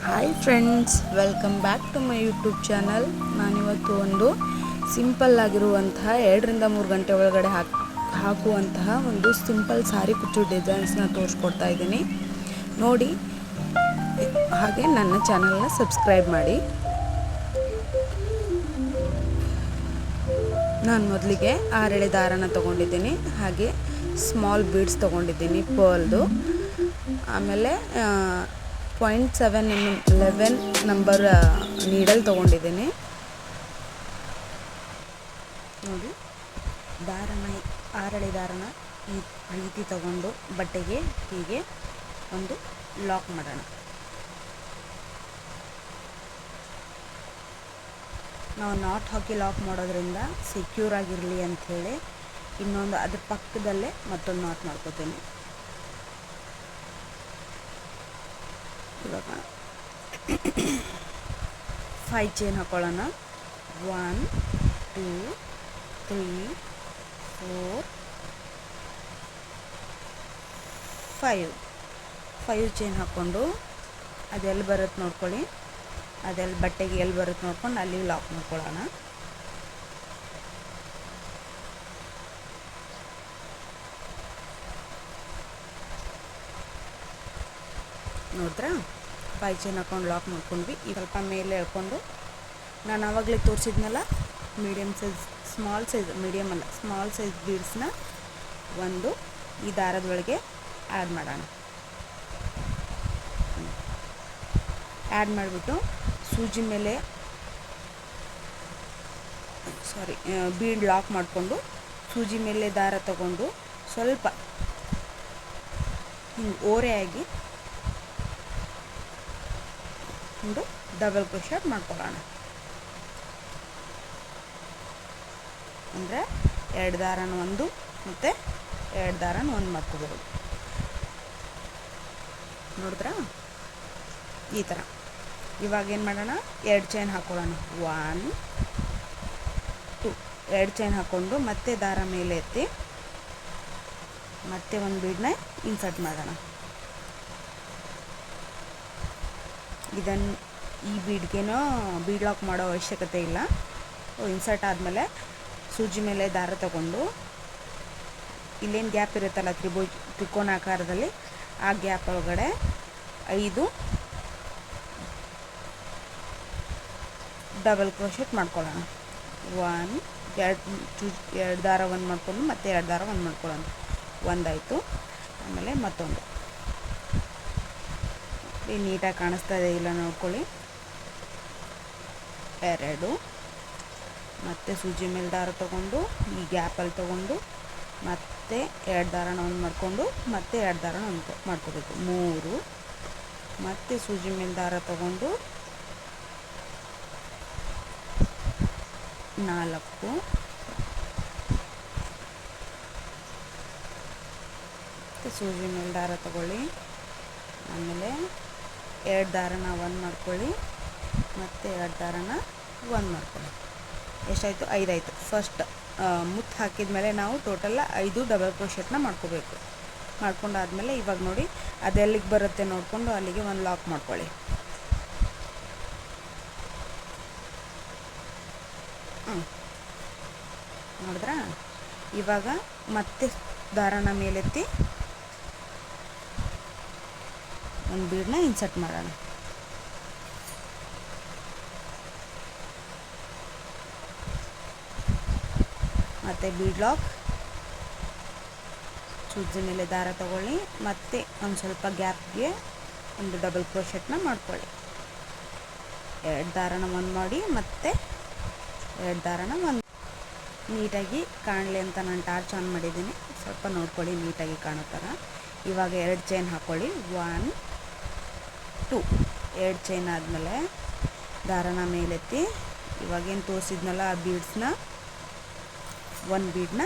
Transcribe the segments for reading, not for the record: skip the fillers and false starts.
Hi friends, welcome back to my YouTube channel. ನಾನಿವತ್ತು ಒಂದು simple ಆಗಿರುವಂತಹ 2 ರಿಂದ 3 ಗಂಟೆ ಒಳಗಡೆ ಹಾಕುವಂತಹ ಒಂದು ಸಿಂಪಲ್ ಸಾರಿ ಕುಚ್ಚು ಡಿಸೈನ್ಸ್ನ ತೋರಿಸ್ಕೊಡ್ತಾ ಇದ್ದೀನಿ. ನೋಡಿ, ಹಾಗೆ ನನ್ನ ಚಾನಲ್ನ ಸಬ್ಸ್ಕ್ರೈಬ್ ಮಾಡಿ. ನಾನು ಮೊದಲಿಗೆ 6 ಎಳೆ ದಾರನ ತೊಗೊಂಡಿದ್ದೀನಿ, ಹಾಗೆ ಸ್ಮಾಲ್ ಬೀಡ್ಸ್ ತೊಗೊಂಡಿದ್ದೀನಿ ಪರ್ಲ್ದು. ಆಮೇಲೆ 0.7 mm 11 ನಂಬರ್ ನೀಡಲ್ ತೊಗೊಂಡಿದ್ದೀನಿ. ನೋಡಿ, ದಾರನ 6 ಎಳೆ ದಾರನ ಈ ರೀತಿ ತಗೊಂಡು ಬಟ್ಟೆಗೆ ಹೀಗೆ ಒಂದು ಲಾಕ್ ಮಾಡೋಣ. ನಾವು ನಾಟ್ ಹಾಕಿ ಲಾಕ್ ಮಾಡೋದ್ರಿಂದ ಸೆಕ್ಯೂರ್ ಆಗಿರಲಿ ಅಂಥೇಳಿ ಇನ್ನೊಂದು ಅದ್ರ ಪಕ್ಕದಲ್ಲೇ ಮತ್ತೊಂದು ನಾಟ್ ಮಾಡ್ಕೋತೀನಿ. ಇವಾಗ 5 ಚೈನ್ ಹಾಕೊಳ್ಳೋಣ. 1 2 3 4 5 ಚೈನ್ ಹಾಕ್ಕೊಂಡು ಅದೆಲ್ಲಿ ಬರುತ್ತೆ ನೋಡ್ಕೊಳ್ಳಿ, ಅದೆಲ್ಲಿ ಬಟ್ಟೆಗೆ ಎಲ್ಲಿ ಬರುತ್ತೆ ನೋಡ್ಕೊಂಡು ಅಲ್ಲಿ ಲಾಕ್ ಮಾಡ್ಕೊಳ್ಳೋಣ. ನೋಡಿದ್ರಾ, 5 ಚೈನ್ ಹಾಕ್ಕೊಂಡು ಲಾಕ್ ಮಾಡ್ಕೊಂಡ್ವಿ. ಈಗ ಸ್ವಲ್ಪ ಮೇಲೆ ಎಳ್ಕೊಂಡು ನಾನು ಆವಾಗಲೇ ತೋರಿಸಿದ್ನಲ್ಲ ಮೀಡಿಯಮ್ ಸೈಜ್, ಸ್ಮಾಲ್ ಸೈಜ್ ಬೀಡ್ಸ್ನ ಒಂದು ಈ ದಾರದ ಒಳಗೆ ಆ್ಯಡ್ ಮಾಡೋಣ. ಆ್ಯಡ್ ಮಾಡಿಬಿಟ್ಟು ಸೂಜಿ ಮೇಲೆ ಬೀಡ್ ಲಾಕ್ ಮಾಡಿಕೊಂಡು ಸೂಜಿ ಮೇಲೆ ದಾರ ತಗೊಂಡು ಸ್ವಲ್ಪ ಹಿಂಗೆ ಓರೆಯಾಗಿ ಒಂದು ಡಬಲ್ ಕ್ರೋಶೆಟ್ ಮಾಡ್ಕೊಳ್ಳೋಣ. ಅಂದರೆ 2 ದಾರನ ಒಂದು ಮತ್ತು 2 ದಾರನ ಒಂದು ಮಾಡ್ಕೋಬೋದು. ನೋಡಿದ್ರಾ, ಈ ಥರ. ಇವಾಗ ಏನು ಮಾಡೋಣ, 2 ಚೈನ್ ಹಾಕೊಳ್ಳೋಣ. 1 2 2 ಚೈನ್ ಹಾಕ್ಕೊಂಡು ಮತ್ತೆ ದಾರ ಮೇಲೆ ಎತ್ತಿ ಮತ್ತೆ ಒಂದು ಬೀಡನ್ನ ಇನ್ಸರ್ಟ್ ಮಾಡೋಣ. ಈ ಬೀಡ್ಗೇನೋ ಬೀಡ್ ಲಾಕ್ ಮಾಡೋ ಅವಶ್ಯಕತೆ ಇಲ್ಲ. ಇನ್ಸರ್ಟ್ ಆದಮೇಲೆ ಸೂಜಿ ಮೇಲೆ ದಾರ ತಗೊಂಡು ಇಲ್ಲೇನು ಗ್ಯಾಪ್ ಇರುತ್ತಲ್ಲ ತ್ರಿಕೋನಾಕಾರದಲ್ಲಿ, ಆ ಗ್ಯಾಪ್ ಒಳಗಡೆ 5 ಡಬಲ್ ಕ್ರೋಶೆಟ್ ಮಾಡ್ಕೊಳ್ಳೋಣ. 2 ದಾರ ಒಂದು ಮಾಡ್ಕೊಂಡು ಮತ್ತೆ 2 ದಾರ ಒಂದು ಮಾಡ್ಕೊಳ್ಳೋಣ. ಒಂದಾಯಿತು. ಆಮೇಲೆ ಮತ್ತೊಂದು ನೀಟಾಗಿ ಕಾಣಿಸ್ತಾ ಇದೆ ಇಲ್ಲ ನೋಡ್ಕೊಳ್ಳಿ. 2 ಮತ್ತು ಸೂಜಿ ಮೇಲೆ ದಾರ ತಗೊಂಡು ಈ ಗ್ಯಾಪಲ್ಲಿ ತಗೊಂಡು ಮತ್ತೆ 2 ದಾರನ ಒಂದು ಮಾಡಿಕೊಂಡು ಮತ್ತೆ 2 ದಾರನ ಒಂದು ಮಾಡ್ಕೋಬೇಕು. 3 ಮತ್ತು ಸೂಜಿ ಮೇಲೆ ದಾರ ತಗೊಂಡು 4 ಮತ್ತು ಸೂಜಿ ಮೇಲೆ ದಾರ ತಗೊಳ್ಳಿ. ಆಮೇಲೆ 2 ದಾರನ ಒಂದು ಮಾಡ್ಕೊಳ್ಳಿ, ಮತ್ತು 2 ದಾರನ ಒಂದು ಮಾಡ್ಕೊಳ್ಳಿ. ಎಷ್ಟಾಯಿತು? 5 ಆಯಿತು. ಫಸ್ಟ್ ಮುತ್ತು ಹಾಕಿದ ಮೇಲೆ ನಾವು ಟೋಟಲ್ 5 ಡಬಲ್ ಕ್ರೋಶೆಟ್ನ ಮಾಡ್ಕೋಬೇಕು. ಮಾಡ್ಕೊಂಡಾದ್ಮೇಲೆ ಇವಾಗ ನೋಡಿ, ಅದೆಲ್ಲಿಗೆ ಬರುತ್ತೆ ನೋಡಿಕೊಂಡು ಅಲ್ಲಿಗೆ ಒಂದು ಲಾಕ್ ಮಾಡ್ಕೊಳ್ಳಿ. ನೋಡಿದ್ರಾ, ಇವಾಗ ಮತ್ತೆ ದಾರನ ಮೇಲೆತ್ತಿ ಒಂದು ಬೀಡನ್ನ ಇನ್ಸರ್ಟ್ ಮಾಡೋಣ. ಮತ್ತು ಬೀಡ್ ಲಾಕ್, ಸೂಜಿ ಮೇಲೆ ದಾರ ತಗೊಳ್ಳಿ, ಮತ್ತು ಒಂದು ಸ್ವಲ್ಪ ಗ್ಯಾಪ್ಗೆ ಒಂದು ಡಬಲ್ ಕ್ರೋಶೆಟ್ನ ಮಾಡ್ಕೊಳ್ಳಿ. 2 ದಾರನ ಒಂದು ಮಾಡಿ ಮತ್ತೆ 2 ದಾರನ ಒಂದು. ನೀಟಾಗಿ ಕಾಣಲಿ ಅಂತ ನಾನು ಟಾರ್ಚ್ ಆನ್ ಮಾಡಿದ್ದೀನಿ, ಸ್ವಲ್ಪ ನೋಡ್ಕೊಳ್ಳಿ ನೀಟಾಗಿ ಕಾಣೋ ಥರ. ಇವಾಗ 2 ಚೈನ್ ಹಾಕ್ಕೊಳ್ಳಿ. 1 2 2 ಚೈನ್ ಆದಮೇಲೆ ದಾರನ ಮೇಲೆತ್ತಿ ಇವಾಗೇನು ತೋರಿಸಿದ್ನಲ್ಲ ಆ ಬೀಡ್ಸ್ನ ಒಂದು ಬೀಡನ್ನ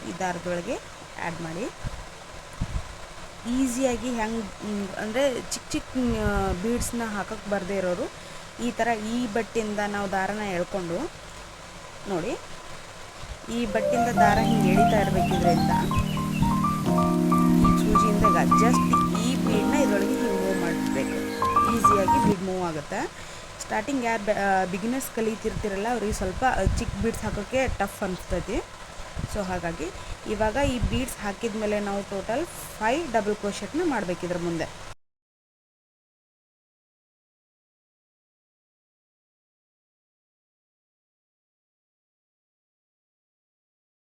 ಈ ದಾರದೊಳಗೆ ಆ್ಯಡ್ ಮಾಡಿ. ಈಸಿಯಾಗಿ ಹೆಂಗೆ ಅಂದರೆ ಚಿಕ್ಕ ಬೀಡ್ಸ್ನ ಹಾಕೋಕ್ಕೆ ಬರದೇ ಇರೋರು ಈ ಥರ ಈ ಬಟ್ಟೆಯಿಂದ ನಾವು ದಾರನ ಎಳ್ಕೊಂಡು ನೋಡಿ, ಈ ಬಟ್ಟೆಯಿಂದ ದಾರ ಹಿಂಗೆ ಎಳಿತಾ ಇರಬೇಕಿದ್ರಿಂದ ಈ ಸೂಜಿಯಿಂದ ಜಸ್ಟ್ ಈ ಬೀಡನ್ನ ಇದರೊಳಗೆ ಹಿಂಗೆ ಮೂವ್ ಮಾಡಬೇಕು. ಈಸಿಯಾಗಿ ಬೀಡ್ ಮೂವ್ ಆಗುತ್ತೆ. ಸ್ಟಾರ್ಟಿಂಗ್ ಯಾರು ಬಿಗಿನರ್ಸ್ ಕಲಿತಿರ್ತಿರಲ್ಲ ಅವ್ರಿಗೆ ಸ್ವಲ್ಪ ಚಿಕ್ಕ ಬೀಡ್ಸ್ ಹಾಕೋಕ್ಕೆ ಟಫ್ ಅನಿಸ್ತೈತಿ. ಸೊ ಹಾಗಾಗಿ ಇವಾಗ ಈ ಬೀಡ್ಸ್ ಹಾಕಿದ ಮೇಲೆ ನಾವು ಟೋಟಲ್ 5 ಡಬಲ್ ಕ್ರೋಶೆಟ್ನ ಮಾಡಬೇಕಿದ್ರ ಮುಂದೆ.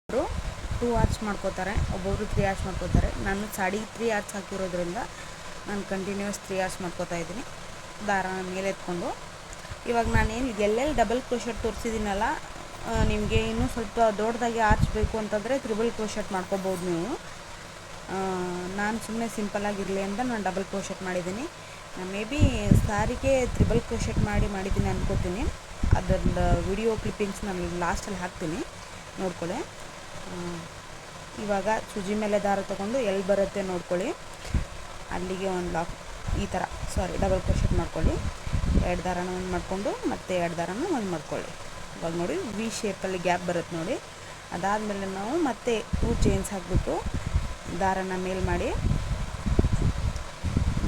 ಒಬ್ಬರು 2 ಆರ್ಚ್ ಮಾಡ್ಕೋತಾರೆ, ಒಬ್ಬೊಬ್ರು 3 ಆರ್ಚ್ ಮಾಡ್ಕೋತಾರೆ. ನಾನು ಸಾಡಿ 3 ಆರ್ಚ್ ಹಾಕಿರೋದ್ರಿಂದ ನಾನು ಕಂಟಿನ್ಯೂಸ್ 3 ಆರ್ಚ್ ಮಾಡ್ಕೋತಾ ಇದ್ದೀನಿ. ದಾರನ ಮೇಲೆ ಎತ್ಕೊಂಡು ಇವಾಗ ನಾನೇನು ಎಲ್ಲೆಲ್ಲಿ ಡಬಲ್ ಕ್ರೋಶೆಟ್ ತೋರಿಸಿದ್ದೀನಲ್ಲ, ನಿಮಗೆ ಇನ್ನೂ ಸ್ವಲ್ಪ ದೊಡ್ಡದಾಗಿ ಆರ್ಚ್ ಬೇಕು ಅಂತಂದರೆ ತ್ರಿಬಲ್ ಕ್ರೋಶೆಟ್ ಮಾಡ್ಕೋಬೋದು ನೀವು. ನಾನು ಸುಮ್ಮನೆ ಸಿಂಪಲ್ಲಾಗಿರಲಿ ಅಂತ ನಾನು ಡಬಲ್ ಕ್ರೋಶೆಟ್ ಮಾಡಿದ್ದೀನಿ. ನಾನು ಮೇ ಬಿ ಸಾರಿಗೆ ತ್ರಿಬಲ್ ಕ್ರೋಶೆಟ್ ಮಾಡಿದ್ದೀನಿ ಅನ್ಕೋತೀನಿ. ಅದರ ವಿಡಿಯೋ ಕ್ಲಿಪ್ಪಿಂಗ್ಸ್ ನಾನು ಲಾಸ್ಟಲ್ಲಿ ಹಾಕ್ತೀನಿ, ನೋಡ್ಕೊಳ್ಳಿ. ಇವಾಗ ಸೂಜಿ ಮೇಲೆ ದಾರ ತೊಗೊಂಡು ಎಲ್ಲಿ ಬರುತ್ತೆ ನೋಡ್ಕೊಳ್ಳಿ, ಅಲ್ಲಿಗೆ ಒಂದು ಲಾಕ್ ಈ ಥರ ಡಬಲ್ ಕ್ರೋಶೆಟ್ ಮಾಡ್ಕೊಳ್ಳಿ. 2 ದಾರನ ಒಂದು ಮಾಡಿಕೊಂಡು ಮತ್ತೆ 2 ದಾರನ ಒಂದು ಮಾಡ್ಕೊಳ್ಳಿ. ಇವಾಗ ನೋಡಿ ವಿ ಶೇಪಲ್ಲಿ ಗ್ಯಾಪ್ ಬರುತ್ತೆ ನೋಡಿ. ಅದಾದಮೇಲೆ ನಾವು ಮತ್ತೆ 2 ಚೈನ್ಸ್ ಹಾಕ್ಬಿಟ್ಟು ದಾರನ ಮೇಲ್ ಮಾಡಿ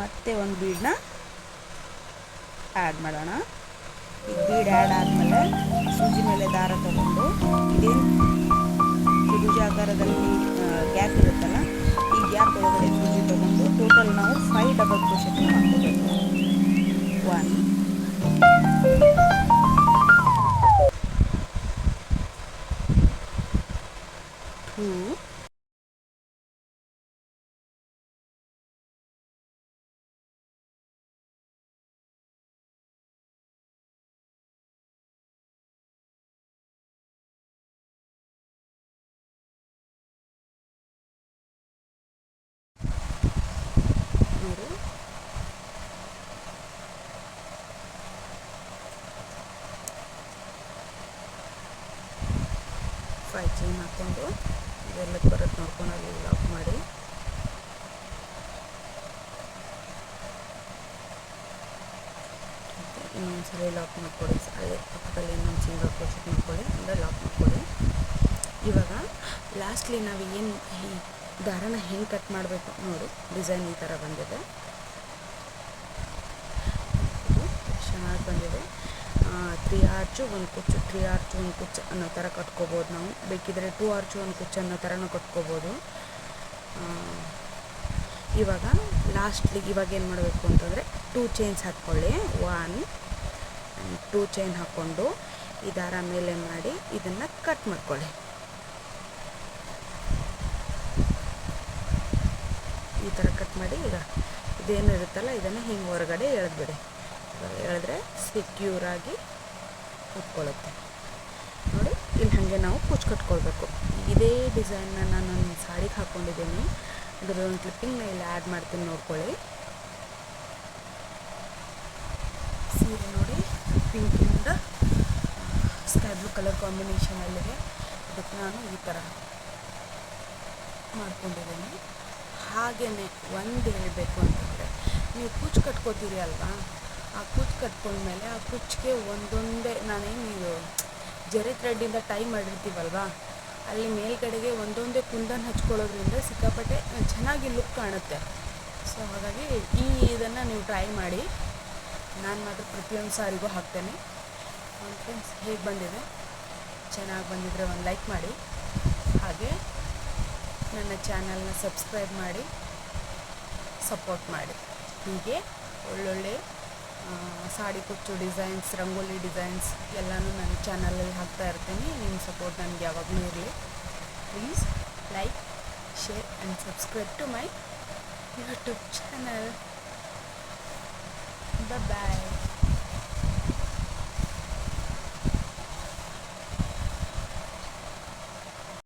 ಮತ್ತೆ ಒಂದು ಬೀಡನ್ನ ಆ್ಯಡ್ ಮಾಡೋಣ. ಈ ಬೀಡ್ ಆ್ಯಡ್ ಆದಮೇಲೆ ಸೂಜಿ ಮೇಲೆ ದಾರ ತೊಗೊಂಡು ಇದೇನು ತ್ರಿಭುಜಾಕಾರದಲ್ಲಿ ಗ್ಯಾಪ್ ಇರುತ್ತಲ್ಲ, ಈ ಗ್ಯಾಪ್ ಒಳಗಡೆ ಸೂಜಿ ತೊಗೊಂಡು ಟೋಟಲ್ ನಾವು 5 ಡಬಲ್ ಕ್ರೋಶೆಟ್ ಮಾಡ್ಕೋಬೇಕು. 1 2 5 ಚೈನ್ ಹಾಕ್ಕೊಂಡು ಇದೆಲ್ಲಕ್ಕೆ ಬರುತ್ತೆ ನೋಡ್ಕೊಂಡು ಅಲ್ಲಿ ಲಾಕ್ ಮಾಡಿ ಇನ್ನೊಂದ್ಸಲ ಲಾಕ್ ಮಾಡ್ಕೊಳ್ಳಿ. ಅಲ್ಲೇ ಪಕ್ಕದಲ್ಲಿ ಇನ್ನೊಂದು ಸಿಂಗಲ್ ಕ್ರೋಶೆಟ್ ಮಾಡ್ಕೊಳ್ಳಿ, ಅಂದರೆ ಲಾಕ್ ಮಾಡ್ಕೊಳ್ಳಿ. ಇವಾಗ ಲಾಸ್ಟ್ಲಿ ನಾವು ಏನು ಈ ದಾರನ ಹೆಂಗೆ ಕಟ್ ಮಾಡಬೇಕು ನೋಡಿ, ಡಿಸೈನ್ ಈ ಥರ ಬಂದಿದೆ, ಚೆನ್ನಾಗಿ ಬಂದಿದೆ. 3 ಆರ್ಚು 1 ಕುಚ್ಚು, 3 ಆರ್ಚು 1 ಕುಚ್ಚು ಅನ್ನೋ ಥರ ಕಟ್ಕೋಬೋದು ನಾವು. ಬೇಕಿದ್ರೆ 2 ಆರ್ಚು 1 ಕುಚ್ಚು ಅನ್ನೋ ಥರನೂ ಕಟ್ಕೋಬೋದು. ಇವಾಗ ಲಾಸ್ಟ್ಲಿ ಇವಾಗ ಏನು ಮಾಡಬೇಕು ಅಂತಂದರೆ 2 ಚೈನ್ಸ್ ಹಾಕ್ಕೊಳ್ಳಿ. 1 ಆ್ಯಂಡ್ 2 ಚೈನ್ ಹಾಕ್ಕೊಂಡು ಈ ದಾರ ಮೇಲೆ ಮಾಡಿ ಇದನ್ನು ಕಟ್ ಮಾಡ್ಕೊಳ್ಳಿ. ಈ ಥರ ಕಟ್ ಮಾಡಿ ಈಗ ಇದೇನು ಇರುತ್ತಲ್ಲ ಇದನ್ನು ಹಿಂಗೆ ಹೊರಗಡೆ ಎಳೆದ್ಬಿಡಿ. ಎಳೆದ್ರೆ ಸೆಕ್ಯೂರಾಗಿ ಕೂತ್ಕೊಳ್ಳುತ್ತೆ ನೋಡಿ. ಇಲ್ಲಿ ಹಾಗೆ ನಾವು ಕುಚ್ಚು ಕಟ್ಕೊಳ್ಬೇಕು. ಇದೇ ಡಿಸೈನ್ನ ನಾನು ನನ್ನ ಸಾಡಿಗೆ ಹಾಕ್ಕೊಂಡಿದ್ದೀನಿ, ಅದರ ಒಂದು ಕ್ಲಿಪ್ಪಿಂಗ್ನ ಇಲ್ಲಿ ಆ್ಯಡ್ ಮಾಡ್ತೀನಿ ನೋಡ್ಕೊಳ್ಳಿ. ಸೀರೆ ನೋಡಿ ಪಿಂಕಿಂದ ಸ್ಕೈ ಬ್ಲೂ ಕಲರ್ ಕಾಂಬಿನೇಷನಲ್ಲಿದೆ. ಅದಕ್ಕೆ ನಾನು ಈ ಥರ ಮಾಡ್ಕೊಂಡಿದ್ದೀನಿ. ಹಾಗೆಯೇ ಒಂದು ಹೇಳಬೇಕು ಅಂತಂದರೆ, ನೀವು ಕುಚ್ಚು ಕಟ್ಕೋತೀರಿ ಅಲ್ವಾ, ಆ ಕುಚ್ಚು ಕಟ್ಕೊಂಡ್ಮೇಲೆ ಆ ಕುಚ್ಚಿಗೆ ಒಂದೊಂದೇ ನಾನೇನು ಇದು ಜರಿ ಥ್ರೆಡ್ಡಿಂದ ಟೈ ಮಾಡಿರ್ತೀವಲ್ವ, ಅಲ್ಲಿ ಮೇಲ್ಗಡೆಗೆ ಒಂದೊಂದೇ ಕುಂದನ್ ಹಚ್ಕೊಳ್ಳೋದ್ರಿಂದ ಸಿಕ್ಕಾಪಟ್ಟೆ ಚೆನ್ನಾಗಿ ಲುಕ್ ಕಾಣುತ್ತೆ. ಸೊ ಹಾಗಾಗಿ ಇದನ್ನು ನೀವು ಟ್ರೈ ಮಾಡಿ. ನಾನು ಮಾತ್ರ ಪ್ರತಿಯೊಂದು ಸಾರಿಗೂ ಹಾಕ್ತೇನೆ. ಫ್ರೆಂಡ್ಸ್, ಹೇಗೆ ಬಂದಿದೆ? ಚೆನ್ನಾಗಿ ಬಂದಿದ್ದರೆ ಒಂದು ಲೈಕ್ ಮಾಡಿ, ಹಾಗೆ ನನ್ನ ಚಾನಲ್ನ ಸಬ್ಸ್ಕ್ರೈಬ್ ಮಾಡಿ ಸಪೋರ್ಟ್ ಮಾಡಿ. ಹೀಗೆ ಒಳ್ಳೊಳ್ಳೆ ಸಾಡಿ ಕುಚ್ಚು ಡಿಸೈನ್ಸ್, ರಂಗೋಲಿ ಡಿಸೈನ್ಸ್ ಎಲ್ಲನೂ ನನ್ನ ಚಾನಲಲ್ಲಿ ಹಾಕ್ತಾ ಇರ್ತೀನಿ. ನಿಮ್ಮ ಸಪೋರ್ಟ್ ನನಗೆ ಯಾವಾಗಲೂ ಇರಲಿ. Please like, share and subscribe to my YouTube channel. Bye.